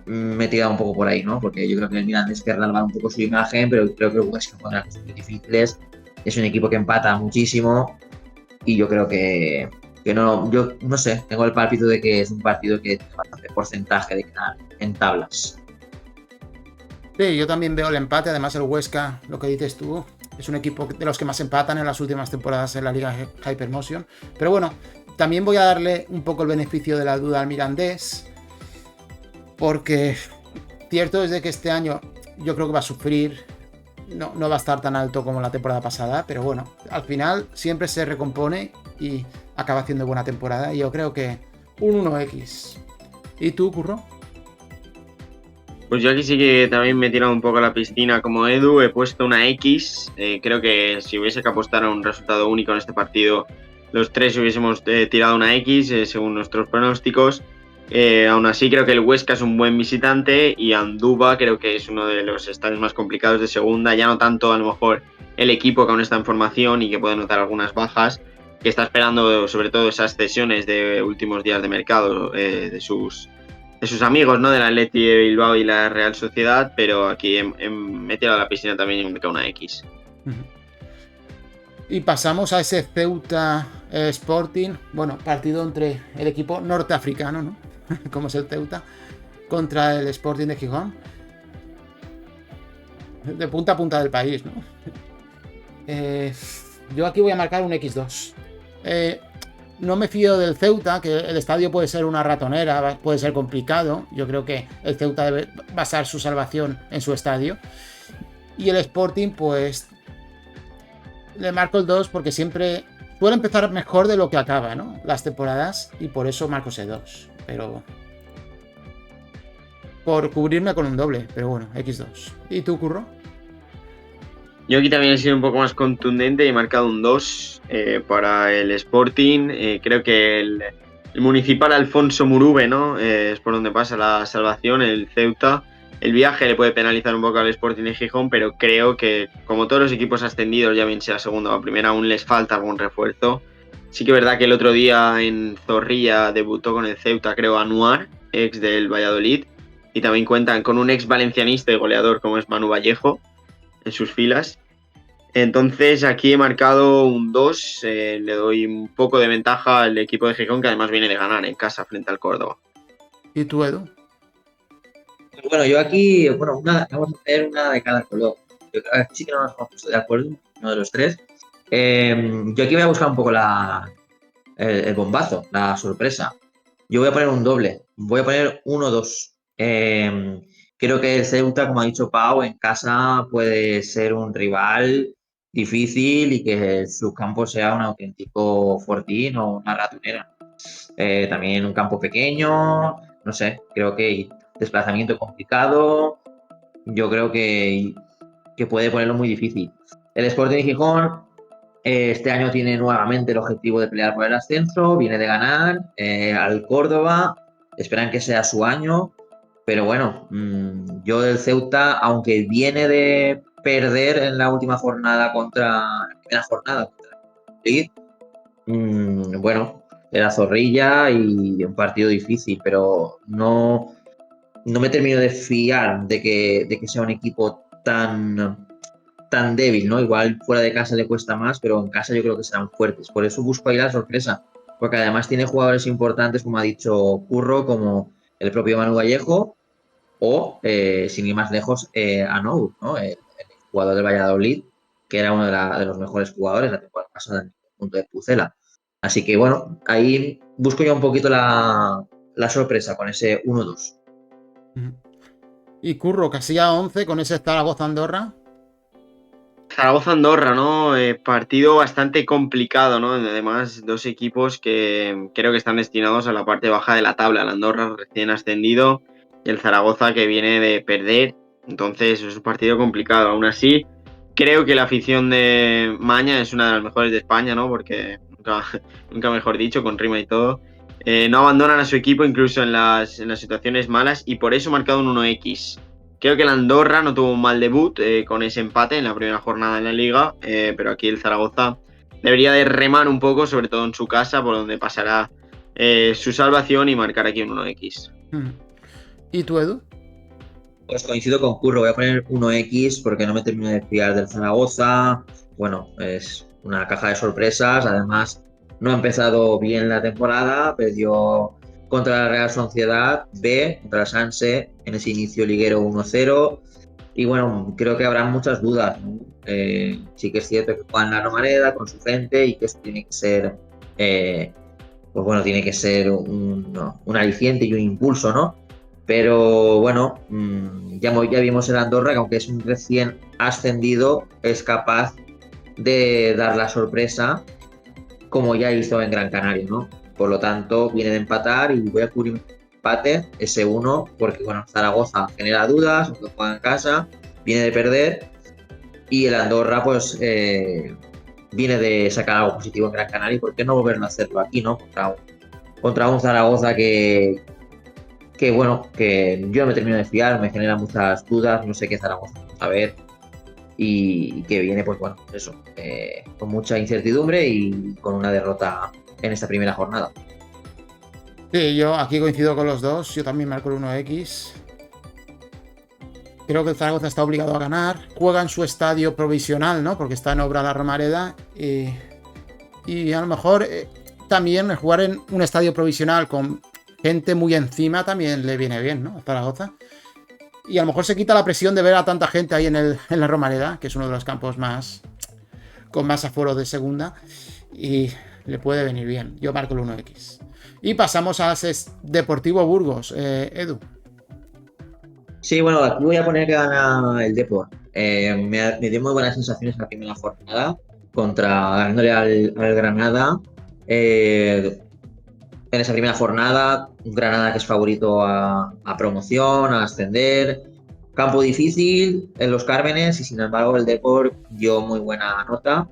me he tirado un poco por ahí, ¿no? Porque yo creo que el Mirandés querrá lavar un poco su imagen, pero creo que el Huesca pondrá cosas muy difíciles. Es un equipo que empata muchísimo y yo creo que no, yo no sé, tengo el pálpito de que es un partido que tiene bastante porcentaje de ganar en tablas. Sí, yo también veo el empate. Además, el Huesca, lo que dices tú, es un equipo de los que más empatan en las últimas temporadas en la Liga Hypermotion. Pero bueno, también voy a darle un poco el beneficio de la duda al Mirandés, porque cierto es de que este año yo creo que va a sufrir, no va a estar tan alto como la temporada pasada, pero bueno, al final siempre se recompone y acaba haciendo buena temporada. Y yo creo que un 1x. ¿Y tú, Curro? Pues yo aquí sí que también me he tirado un poco a la piscina como Edu, he puesto una X. Creo que si hubiese que apostar a un resultado único en este partido, los tres hubiésemos tirado una X según nuestros pronósticos. Aún así creo que el Huesca es un buen visitante y Andúba creo que es uno de los estadios más complicados de segunda, ya no tanto a lo mejor el equipo que aún está en formación y que puede notar algunas bajas, que está esperando sobre todo esas cesiones de últimos días de mercado de sus amigos, ¿no? Del Atleti de Bilbao y la Real Sociedad, pero aquí me he tirado a la piscina también y me queda una X. Y pasamos a ese Ceuta Sporting, bueno, partido entre el equipo norteafricano, ¿no? Como es el Ceuta, contra el Sporting de Gijón. De punta a punta del país, ¿no? Yo aquí voy a marcar un X2. no me fío del Ceuta, que el estadio puede ser una ratonera, puede ser complicado. Yo creo que el Ceuta debe basar su salvación en su estadio. Y el Sporting, pues le marco el 2 porque siempre suele empezar mejor de lo que acaba, ¿no? Las temporadas, y por eso marco ese 2. Pero por cubrirme con un doble, pero bueno, X2. ¿Y tú, Curro? Yo aquí también he sido un poco más contundente y he marcado un 2 para el Sporting. Creo que el Municipal Alfonso Murube, ¿no? Es por donde pasa la salvación, el Ceuta. El viaje le puede penalizar un poco al Sporting de Gijón, pero creo que, como todos los equipos ascendidos, ya bien sea segunda o primera, aún les falta algún refuerzo. Sí que es verdad que el otro día en Zorrilla debutó con el Ceuta, creo, Anuar, ex del Valladolid, y también cuentan con un ex valencianista y goleador como es Manu Vallejo en sus filas. Entonces aquí he marcado un 2, le doy un poco de ventaja al equipo de Gijón, que además viene de ganar en casa frente al Córdoba. ¿Y tú, Edu? Bueno, yo aquí, bueno, vamos a hacer una de cada color. Aquí sí que no nos hemos puesto de acuerdo, uno de los tres. Yo aquí voy a buscar un poco el bombazo, la sorpresa. Yo voy a poner un doble, voy a poner 1-2. Creo que el Ceuta, como ha dicho Pau, en casa puede ser un rival difícil y que su campo sea un auténtico fortín o una ratonera. También un campo pequeño, no sé, creo que desplazamiento complicado, yo creo que puede ponerlo muy difícil. El Sporting de Gijón este año tiene nuevamente el objetivo de pelear por el ascenso, viene de ganar al Córdoba, esperan que sea su año, pero bueno, yo del Ceuta, aunque viene de perder en la última jornada la primera jornada contra el Madrid, bueno, era Zorrilla y un partido difícil, pero no me termino de fiar de que sea un equipo tan débil, ¿no? Igual fuera de casa le cuesta más, pero en casa yo creo que serán fuertes. Por eso busco ahí la sorpresa, porque además tiene jugadores importantes, como ha dicho Curro, como el propio Manu Vallejo o, sin ir más lejos, Anou, ¿no? El jugador del Valladolid, que era uno de los mejores jugadores la temporada pasada en el conjunto de Pucela. Así que bueno, ahí busco yo un poquito la sorpresa con ese 1-2. Y Curro, casilla 11 con ese Zaragoza-Andorra. Zaragoza-Andorra, ¿no? Partido bastante complicado, ¿no? Además, dos equipos que creo que están destinados a la parte baja de la tabla. El Andorra recién ascendido y el Zaragoza que viene de perder. Entonces es un partido complicado. Aún así, creo que la afición de Maña es una de las mejores de España, ¿no? Porque nunca mejor dicho, con rima y todo. No abandonan a su equipo incluso en las situaciones malas y por eso he marcado un 1X. Creo que el Andorra no tuvo un mal debut con ese empate en la primera jornada en la Liga, pero aquí el Zaragoza debería de remar un poco, sobre todo en su casa, por donde pasará su salvación y marcar aquí un 1X. ¿Y tú, Edu? Pues coincido con Curro, voy a poner 1X porque no me termino de fiar del Zaragoza. Bueno, es una caja de sorpresas, además no ha empezado bien la temporada, perdió contra la Real Sociedad B, contra la Sanse, en ese inicio liguero 1-0. Y bueno, creo que habrá muchas dudas, ¿no? Sí que es cierto que juegan la Romareda con su gente y que eso tiene que ser, pues bueno, tiene que ser un aliciente y un impulso, ¿no? Pero bueno, ya vimos el Andorra que aunque es un recién ascendido, es capaz de dar la sorpresa como ya hizo en Gran Canaria, ¿no? Por lo tanto, viene de empatar y voy a cubrir un empate, ese 1, porque bueno, Zaragoza genera dudas, aunque juega en casa, viene de perder y el Andorra pues viene de sacar algo positivo en Gran Canaria y por qué no volverlo a hacerlo aquí, ¿no? Contra un Zaragoza que bueno, que yo no me termino de fiar, me genera muchas dudas, no sé qué Zaragoza a ver y que viene, pues bueno, eso, con mucha incertidumbre y con una derrota en esta primera jornada. Sí, yo aquí coincido con los dos, yo también marco el 1X. Creo que el Zaragoza está obligado a ganar, juega en su estadio provisional, ¿no? Porque está en obra la Romareda y a lo mejor también jugar en un estadio provisional con gente muy encima también le viene bien, ¿no? A Zaragoza. Y a lo mejor se quita la presión de ver a tanta gente ahí en la Romareda, que es uno de los campos con más aforo de segunda. Y le puede venir bien. Yo marco el 1x. Y pasamos a Deportivo Burgos. Edu. Sí, bueno, aquí voy a poner que gana el Depor. Me dio muy buenas sensaciones la primera jornada ganándole al Granada. En esa primera jornada, un Granada que es favorito a promoción, a ascender. Campo difícil en los Cármenes y sin embargo el Depor dio muy buena nota.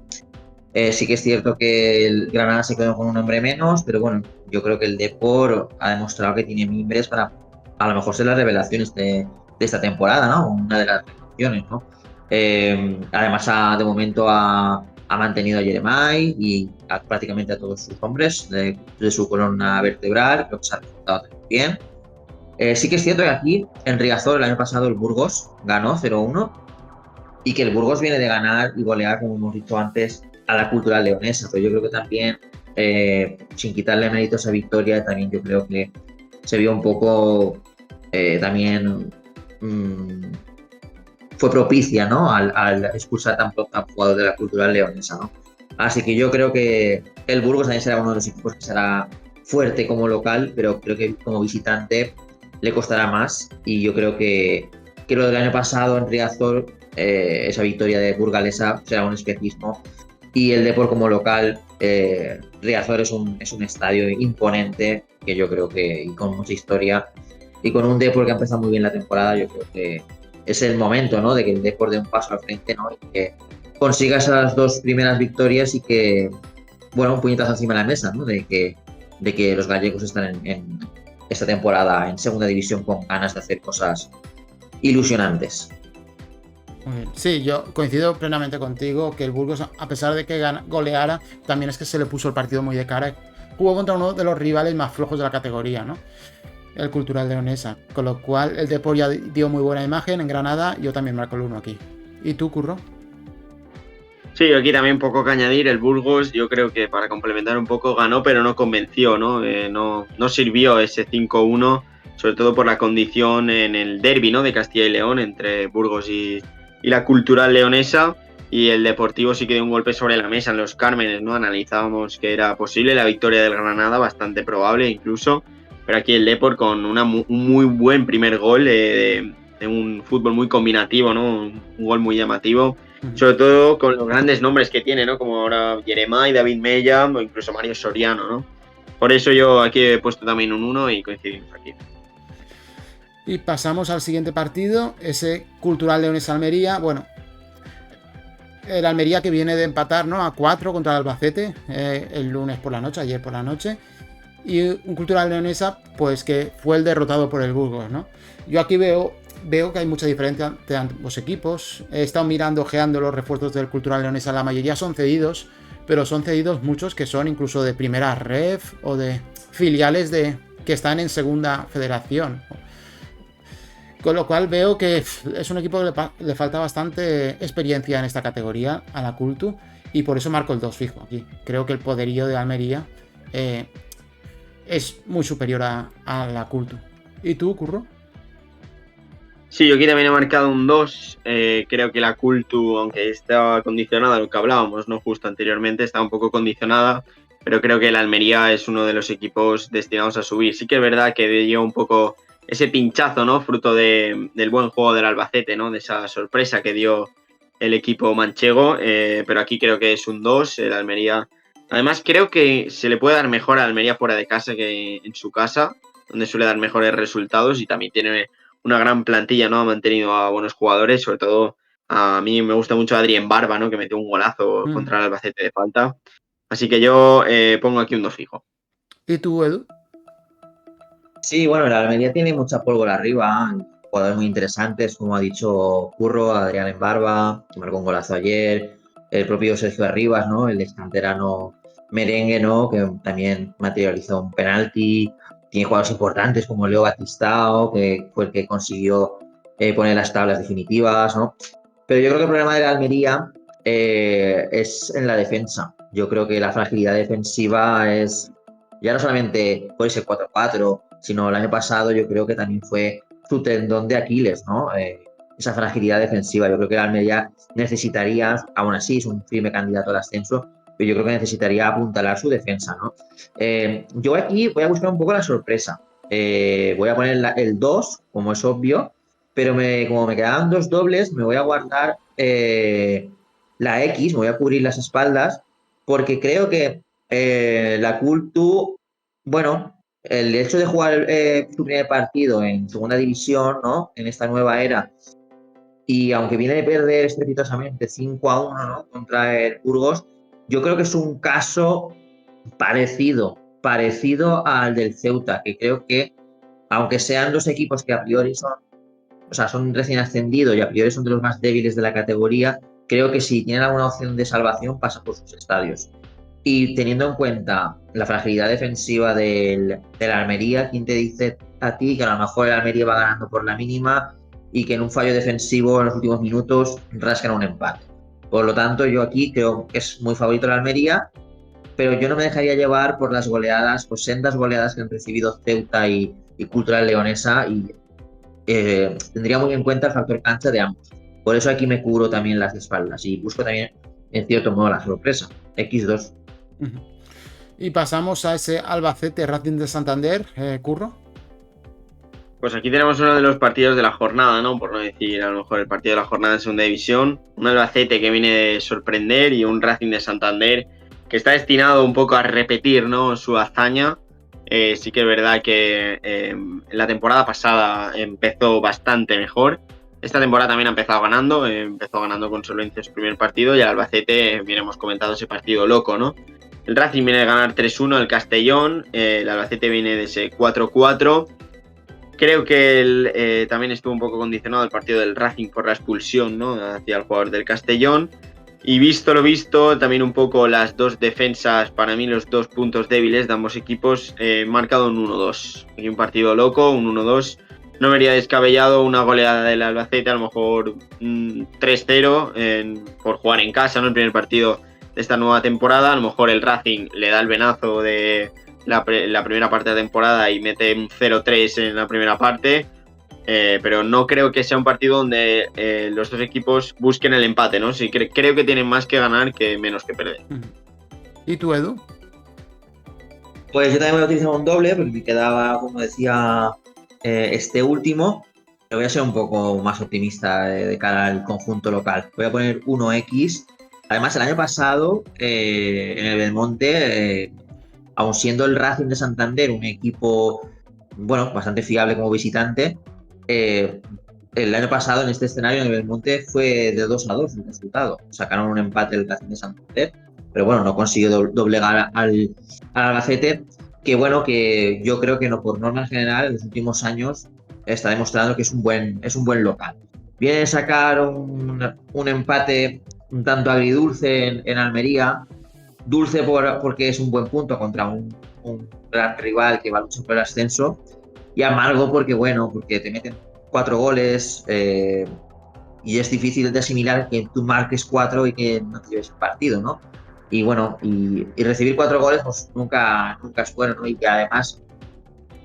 Sí que es cierto que el Granada se quedó con un hombre menos, pero bueno, yo creo que el Depor ha demostrado que tiene mimbres para a lo mejor ser las revelaciones de esta temporada, ¿no? Una de las revelaciones, ¿no? Además, de momento ha mantenido a Jeremai y prácticamente a todos sus hombres de su columna vertebral, creo que se ha resultado bien. Sí que es cierto que aquí en Riazor el año pasado el Burgos ganó 0-1 y que el Burgos viene de ganar y golear, como hemos dicho antes, a la Cultural Leonesa, pero yo creo que también, sin quitarle mérito a esa victoria, también yo creo que se vio un poco también fue propicia, ¿no? Al expulsar tan jugador de la Cultural Leonesa, ¿no? Así que yo creo que el Burgos también será uno de los equipos que será fuerte como local, pero creo que como visitante le costará más y yo creo que lo del año pasado en Riazor, esa victoria de Burgalesa será un espejismo y el Depor como local, Riazor es un estadio imponente que yo creo que y con mucha historia y con un Depor que ha empezado muy bien la temporada, yo creo que es el momento, ¿no? De que el Depor dé un paso al frente, ¿no? Y que consiga esas dos primeras victorias y que, bueno, un puñetazo encima de la mesa, ¿no? De que los gallegos están en esta temporada en segunda división con ganas de hacer cosas ilusionantes. Muy bien. Sí, yo coincido plenamente contigo que el Burgos, a pesar de que goleara, también es que se le puso el partido muy de cara. Jugó contra uno de los rivales más flojos de la categoría, ¿no? El Cultural Leonesa. Con lo cual el Depor ya dio muy buena imagen en Granada. Yo también marco el 1 aquí. ¿Y tú, Curro? Sí, aquí también poco que añadir. El Burgos, yo creo que para complementar un poco, ganó, pero no convenció, ¿no? No sirvió ese 5-1, sobre todo por la condición en el derbi, ¿no? De Castilla y León entre Burgos y la Cultural Leonesa. Y el Deportivo sí que dio un golpe sobre la mesa en los Cármenes, ¿no? Analizábamos que era posible la victoria del Granada, bastante probable incluso. Pero aquí el Depor con un muy buen primer gol de un fútbol muy combinativo, ¿no? Un gol muy llamativo. Sobre todo con los grandes nombres que tiene, ¿no? Como ahora Jeremai, David Mella o incluso Mario Soriano, ¿no? Por eso yo aquí he puesto también un 1 y coincidimos aquí. Y pasamos al siguiente partido, ese Cultural Leonesa Almería. Bueno, el Almería que viene de empatar, ¿no? A 4 contra el Albacete el lunes por la noche, ayer por la noche. Y un Cultural Leonesa, pues que fue el derrotado por el Burgos, ¿no? Yo aquí veo que hay mucha diferencia entre ambos equipos. He estado mirando, ojeando los refuerzos del Cultural Leonesa. La mayoría son cedidos, pero son cedidos muchos que son incluso de primera ref o de filiales que están en segunda federación. Con lo cual veo que es un equipo que le falta bastante experiencia en esta categoría a la Cultu y por eso marco el 2 fijo aquí. Creo que el poderío de Almería es muy superior a la Cultu. ¿Y tú, Curro? Sí, yo aquí también he marcado un 2. Creo que la Cultu, aunque está condicionada a lo que hablábamos, ¿no? Justo anteriormente, está un poco condicionada, pero creo que el Almería es uno de los equipos destinados a subir. Sí que es verdad que dio un poco ese pinchazo, ¿no? Fruto del buen juego del Albacete, ¿no? De esa sorpresa que dio el equipo manchego, pero aquí creo que es un 2. El Almería, además creo que se le puede dar mejor a Almería fuera de casa que en su casa, donde suele dar mejores resultados y también tiene una gran plantilla, ¿no? Ha mantenido a buenos jugadores, sobre todo a mí me gusta mucho Adrien Barba, ¿no? Que metió un golazo contra el Albacete de falta. Así que yo pongo aquí un 2 fijo. ¿Y tú, Edu? Sí, bueno, la Almería tiene mucha pólvora arriba, jugadores muy interesantes, como ha dicho Curro, Adrián Embarba, que marcó un golazo ayer, el propio Sergio Arribas, ¿no? El excanterano merengue, ¿no? Que también materializó un penalti. Tiene jugadores importantes como Leo Batistao, que fue el que consiguió poner las tablas definitivas, ¿no? Pero yo creo que el problema de la Almería es en la defensa. Yo creo que la fragilidad defensiva es ya no solamente puede ser 4-4, sino el año pasado yo creo que también fue su tendón de Aquiles, ¿no? Esa fragilidad defensiva. Yo creo que la Almería necesitaría, aún así es un firme candidato al ascenso, yo creo que necesitaría apuntalar su defensa, ¿no? Yo aquí voy a buscar un poco la sorpresa. Voy a poner el 2, como es obvio, pero como me quedaban 2 dobles, me voy a guardar la X, me voy a cubrir las espaldas, porque creo que la Cultu, bueno, el hecho de jugar su primer partido en segunda división, ¿no? En esta nueva era, y aunque viene de perder estrepitosamente 5-1, ¿no? Contra el Burgos, yo creo que es un caso parecido al del Ceuta, que creo que, aunque sean dos equipos que a priori son recién ascendidos y a priori son de los más débiles de la categoría, creo que si tienen alguna opción de salvación pasa por sus estadios. Y teniendo en cuenta la fragilidad defensiva del Almería, ¿quién te dice a ti que a lo mejor el Almería va ganando por la mínima y que en un fallo defensivo en los últimos minutos rascan un empate? Por lo tanto, yo aquí creo que es muy favorito el Almería, pero yo no me dejaría llevar por las goleadas, por sendas goleadas que han recibido Ceuta y Cultural Leonesa, y tendría muy en cuenta el factor cancha de ambos. Por eso aquí me cubro también las espaldas y busco también, en cierto modo, la sorpresa. X2. Y pasamos a ese Albacete Racing de Santander, Curro. Pues aquí tenemos uno de los partidos de la jornada, ¿no? Por no decir a lo mejor el partido de la jornada en segunda división. Un Albacete que viene de sorprender y un Racing de Santander que está destinado un poco a repetir, ¿no? Su hazaña. Sí que es verdad que la temporada pasada empezó bastante mejor. Esta temporada también ha empezado ganando con solvencia su primer partido, y el Albacete, bien hemos comentado ese partido loco, ¿no? El Racing viene de ganar 3-1 al Castellón, el Albacete viene de ese 4-4. Creo que también estuvo un poco condicionado el partido del Racing por la expulsión, ¿no? Hacia el jugador del Castellón. Y visto lo visto, también un poco las dos defensas, para mí los dos puntos débiles de ambos equipos, marcado un 1-2. Aquí un partido loco, un 1-2. No me haría descabellado una goleada del Albacete, a lo mejor 3-0 por jugar en casa, ¿no? El primer partido de esta nueva temporada. A lo mejor el Racing le da el venazo de la primera parte de la temporada y mete un 0-3 en la primera parte. Pero no creo que sea un partido donde los dos equipos busquen el empate, ¿no? Sí, creo que tienen más que ganar que menos que perder. ¿Y tú, Edu? Pues yo también voy a utilizar un doble, porque me quedaba, como decía, este último. Pero voy a ser un poco más optimista de cara al conjunto local. Voy a poner 1X. Además, el año pasado, en el Belmonte, aun siendo el Racing de Santander un equipo, bueno, bastante fiable como visitante, el año pasado en este escenario en el Belmonte fue de 2-2 el resultado. Sacaron un empate el Racing de Santander, pero bueno, no consiguió doblegar al Albacete, que bueno, que yo creo que no, por norma general en los últimos años está demostrando que es un buen local. Viene a sacar un empate un tanto agridulce en Almería, dulce porque es un buen punto contra un gran rival que va a luchar por el ascenso, y amargo porque te meten 4 goles y es difícil de asimilar que tú marques 4 y que no te lleves el partido, ¿no? Y bueno, y recibir 4 goles pues nunca es bueno, ¿no? Y que además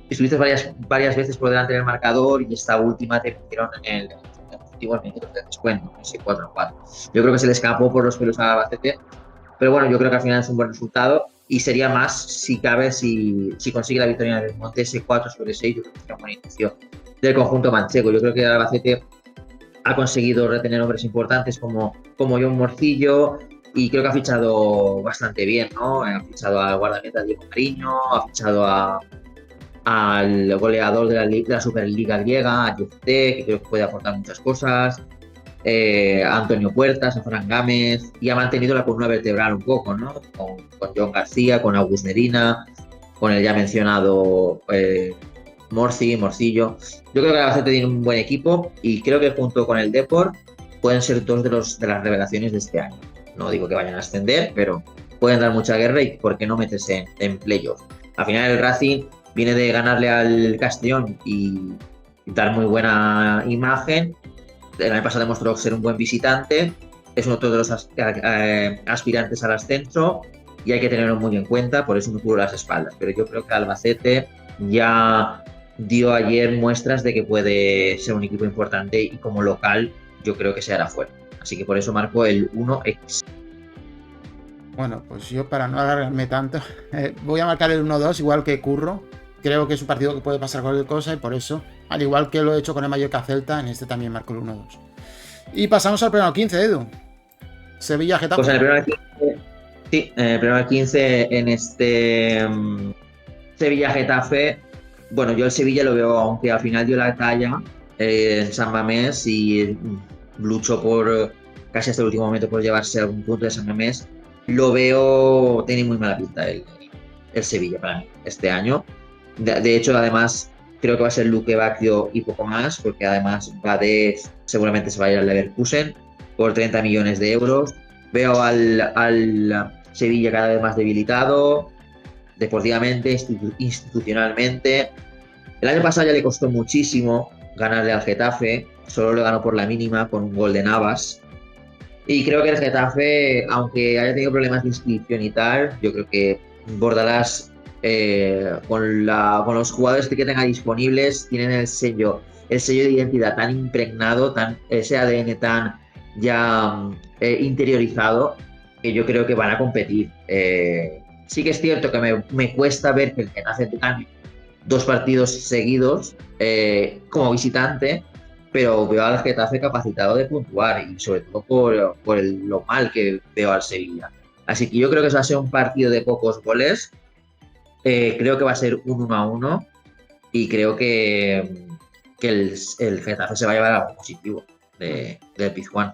estuviste varias veces por delante del marcador, y esta última te metieron en los últimos minutos de descuento, ese 4-4. Yo creo que se le escapó por los pelos a Albacete, pero bueno, yo creo que al final es un buen resultado, y sería más, si cabe, si consigue la victoria en el Monte, ese 4-6, yo creo que sería un buen inicio del conjunto manchego. Yo creo que el Albacete ha conseguido retener hombres importantes como John Morcillo, y creo que ha fichado bastante bien, ¿no? Ha fichado al guardameta Diego Mariño, ha fichado al goleador de la Superliga griega, a Yefté, que creo que puede aportar muchas cosas, a Antonio Puertas, a Fran Gámez, y ha mantenido la columna vertebral un poco, ¿no? Con John García, con August Medina, con el ya mencionado Morcillo. Yo creo que Albacete tiene un buen equipo, y creo que junto con el Depor pueden ser dos de las revelaciones de este año. No digo que vayan a ascender, pero pueden dar mucha guerra, y por qué no meterse en playoff. Al final el Racing viene de ganarle al Castellón y dar muy buena imagen. El año pasado demostró ser un buen visitante, es otro de los aspirantes al ascenso, y hay que tenerlo muy en cuenta, por eso me cubro las espaldas. Pero yo creo que Albacete ya dio ayer muestras de que puede ser un equipo importante, y como local yo creo que se hará fuerte. Así que por eso marco el 1X. Bueno, pues yo para no alargarme tanto, voy a marcar el 1-2 igual que Curro. Creo que es un partido que puede pasar cualquier cosa y por eso, al igual que lo he hecho con el Mallorca Celta, en este también marco el 1-2. Y pasamos al pleno 15, Edu. Sevilla-Getafe. Pues en el primero 15, sí, en el primero 15 en este Sevilla-Getafe, bueno, yo el Sevilla lo veo, aunque al final dio la talla en San Mamés y luchó por casi hasta el último momento por llevarse algún punto de San Mamés, lo veo, tiene muy mala pinta el Sevilla para mí este año. De hecho, además, creo que va a ser Luque Bacchio y poco más, porque además Badé seguramente se va a ir al Leverkusen por 30 millones de euros. Veo al Sevilla cada vez más debilitado, deportivamente, institucionalmente. El año pasado ya le costó muchísimo ganarle al Getafe, solo le ganó por la mínima con un gol de Navas. Y creo que el Getafe, aunque haya tenido problemas de inscripción y tal, yo creo que Bordalás, con los jugadores que tenga disponibles, tienen el sello de identidad tan impregnado, ese ADN tan ya interiorizado, que yo creo que van a competir. Sí que es cierto que me cuesta ver que el Getafe gane 2 partidos seguidos como visitante, pero veo al Getafe capacitado de puntuar y sobre todo por lo mal que veo al Sevilla. Así que yo creo que va a ser un partido de pocos goles. Creo que va a ser un 1-1 y creo que el Getafe se va a llevar algo positivo del Pizjuán.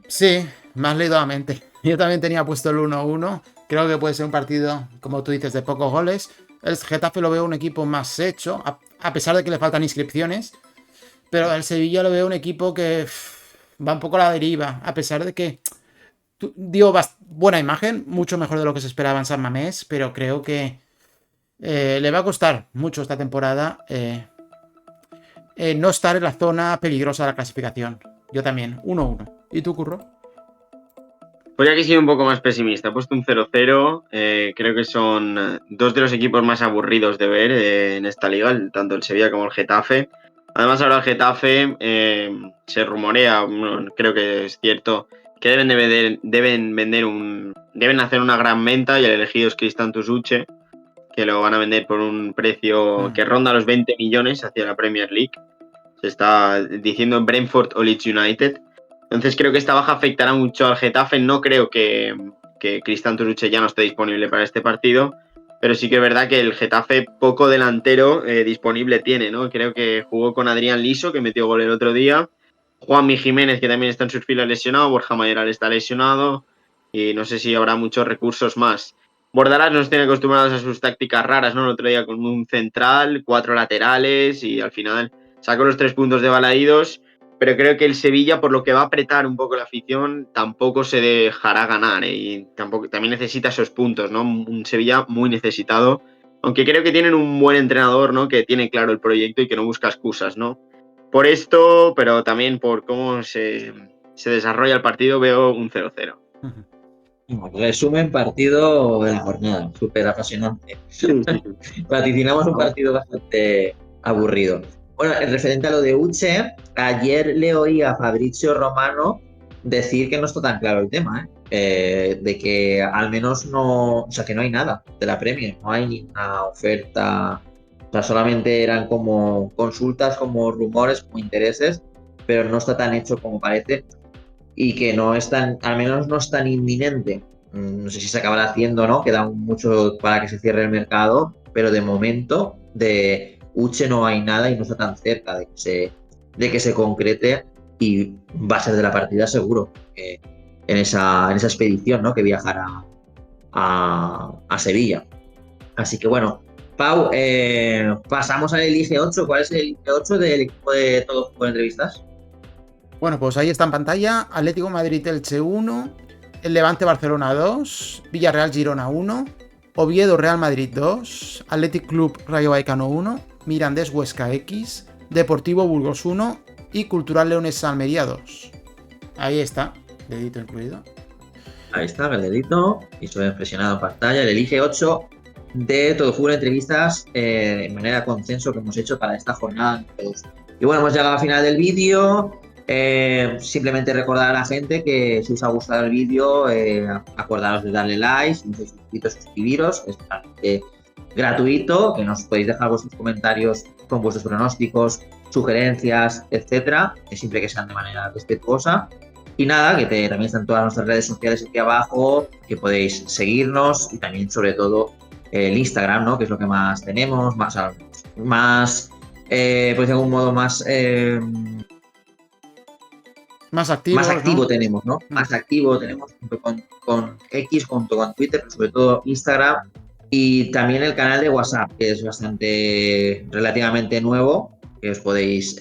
Sí, más leído a mente. Yo también tenía puesto el 1-1. Creo que puede ser un partido, como tú dices, de pocos goles. El Getafe lo veo un equipo más hecho, a pesar de que le faltan inscripciones. Pero el Sevilla lo veo un equipo que va un poco a la deriva, a pesar de que dio buena imagen, mucho mejor de lo que se esperaba en San Mamés, pero creo que le va a costar mucho esta temporada no estar en la zona peligrosa de la clasificación. Yo también, 1-1. ¿Y tú, Curro? Pues ya que he sido un poco más pesimista, he puesto un 0-0. Creo que son dos de los equipos más aburridos de ver en esta liga, tanto el Sevilla como el Getafe. Además, ahora el Getafe se rumorea, creo que es cierto, que deben hacer una gran venta y el elegido es Cristian Tusuche, que lo van a vender por un precio que ronda los 20 millones hacia la Premier League. Se está diciendo Brentford o Leeds United. Entonces creo que esta baja afectará mucho al Getafe. No creo que Cristian Turuche ya no esté disponible para este partido, pero sí que es verdad que el Getafe poco delantero disponible tiene, ¿no? Creo que jugó con Adrián Liso, que metió gol el otro día, Juanmi Jiménez, que también está en sus filas lesionado, Borja Mayoral está lesionado, y no sé si habrá muchos recursos más. Bordalás nos tiene acostumbrados a sus tácticas raras, ¿no? El otro día con un central, 4 laterales, y al final sacó los 3 puntos de Balaídos, pero creo que el Sevilla, por lo que va a apretar un poco la afición, tampoco se dejará ganar, y también necesita esos puntos, ¿no? Un Sevilla muy necesitado, aunque creo que tienen un buen entrenador, ¿no? Que tiene claro el proyecto y que no busca excusas, ¿no? Por esto, pero también por cómo se desarrolla el partido, veo un 0-0. Resumen partido de la jornada, súper apasionante. Vaticinamos un partido bastante aburrido. Bueno, en referente a lo de Uche, ayer le oí a Fabrizio Romano decir que no está tan claro el tema, de que al menos no, o sea, que no hay nada de la Premier, no hay ninguna oferta, o sea, solamente eran como consultas, como rumores, como intereses, pero no está tan hecho como parece y que no es tan, al menos no es tan inminente. No sé si se acabará haciendo o no, queda mucho para que se cierre el mercado, pero de momento de Uche no hay nada y no está tan cerca de que se concrete y va a ser de la partida seguro en esa expedición, ¿no? Que viajará a Sevilla. Así que bueno, Pau, pasamos al Elige 8. ¿Cuál es el Elige 8 del equipo de Todo Fútbol Entrevistas? Bueno, pues ahí está en pantalla. Atlético Madrid-Elche 1, el Levante Barcelona 2, Villarreal Girona 1, Oviedo Real Madrid 2, Athletic Club Rayo Vallecano 1, Mirandés Huesca X, Deportivo Burgos 1 y Cultural Leones Almería 2. Ahí está, dedito incluido. Ahí está, el dedito, y se ve presionado en pantalla. El Elige 8 de Todo Fútbol Entrevistas de manera consenso que hemos hecho para esta jornada. Y bueno, hemos llegado al final del vídeo. Simplemente recordar a la gente que si os ha gustado el vídeo, acordaros de darle like, si no estáis suscritos, suscribiros, es totalmente gratuito, que nos podéis dejar vuestros comentarios con vuestros pronósticos, sugerencias, etcétera, siempre que sean de manera respetuosa. Y nada, que también están todas nuestras redes sociales aquí abajo, que podéis seguirnos y también, sobre todo, el Instagram, ¿no? Que es lo que más tenemos, pues de algún modo más activo, más activo ¿no? tenemos, ¿no? Más activo tenemos junto con X, junto con Twitter, pero sobre todo Instagram y también el canal de WhatsApp, que es bastante relativamente nuevo, que os podéis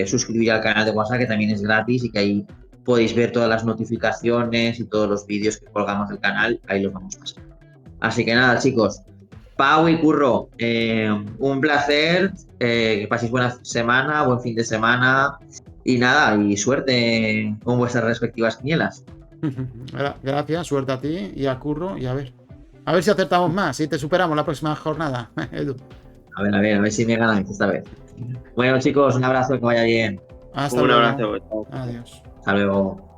suscribir al canal de WhatsApp, que también es gratis y que ahí podéis ver todas las notificaciones y todos los vídeos que colgamos del canal, ahí los vamos pasando. Así que nada, chicos, Pau y Curro, un placer, que paséis buena semana, buen fin de semana y nada, y suerte con vuestras respectivas quinielas. Gracias, suerte a ti y a Curro y a ver si acertamos más, si te superamos la próxima jornada, Edu. A ver si me ganan esta vez. Bueno, chicos, un abrazo, que vaya bien. Hasta Un luego. abrazo. Adiós. Hasta luego.